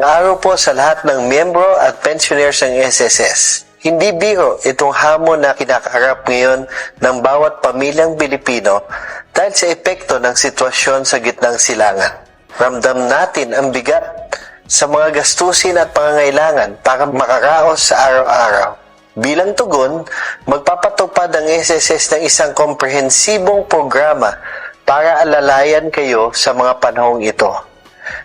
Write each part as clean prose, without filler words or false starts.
araw po sa lahat ng miyembro at pensioners ng SSS. Hindi biro itong hamon na kinakaharap ngayon ng bawat pamilyang Pilipino dahil sa epekto ng sitwasyon sa gitnang silangan. Ramdam natin ang bigat sa mga gastusin at pangangailangan para makaraos sa araw-araw. Bilang tugon, magpapatupad ang SSS ng isang komprehensibong programa para alalayan kayo sa mga panahong ito.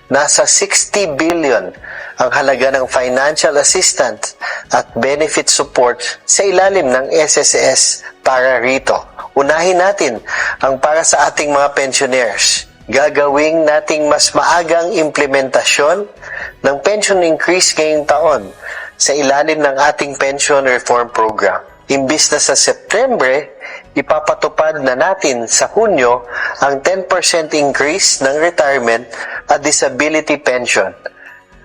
Nasa 60 billion ang halaga ng financial assistance at benefit support sa ilalim ng SSS para rito. Unahin natin ang para sa ating mga pensioners. Gagawing nating mas maagang implementasyon ng pension increase ngayong taon sa ilalim ng ating pension reform program. Imbis na sa September, ipapatupad na natin sa Hunyo ang 10% increase ng retirement at disability pension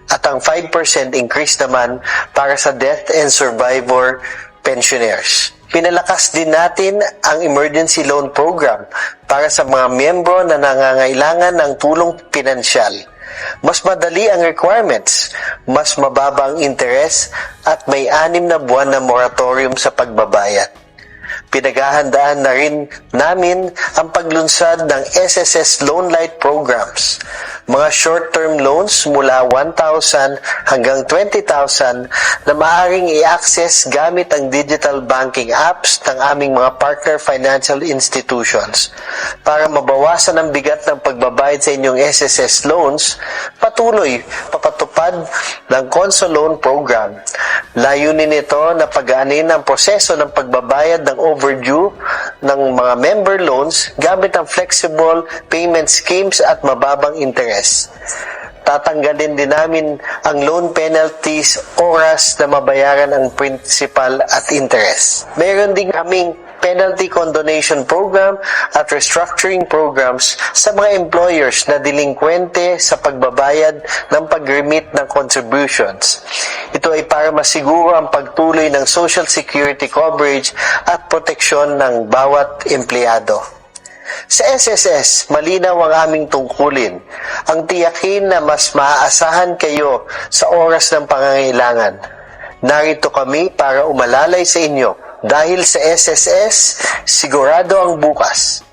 at ang 5% increase naman para sa death and survivor pensioners. Pinalakas din natin ang emergency loan program para sa mga miyembro na nangangailangan ng tulong pinansyal. Mas madali ang requirements, mas mababa ang interes at may 6 na buwan na moratorium sa pagbabayad. Pinaghahandaan na rin namin ang paglunsad ng SSS Loan Light programs, mga short-term loans mula 1,000 hanggang 20,000 na maaaring i-access gamit ang digital banking apps ng aming mga partner financial institutions. Para mabawasan ang bigat ng pagbabayad sa inyong SSS loans, patuloy papatupad ng Conso Loan Program. Layunin nito na pagaanin ang proseso ng pagbabayad ng overdue ng mga member loans gamit ang flexible payment schemes at mababang interes. Tatanggalin din namin ang loan penalties oras na mabayaran ang principal at interest. Mayroon din kaming penalty condonation program at restructuring programs sa mga employers na delinkwente sa pagbabayad ng pag-remit ng contributions. Ito ay para masiguro ang pagtuloy ng social security coverage at proteksyon ng bawat empleyado. Sa SSS, malinaw ang aming tungkulin. Ang tiyakin na mas maaasahan kayo sa oras ng pangangailangan. Narito kami para umalalay sa inyo. Dahil sa SSS, sigurado ang bukas.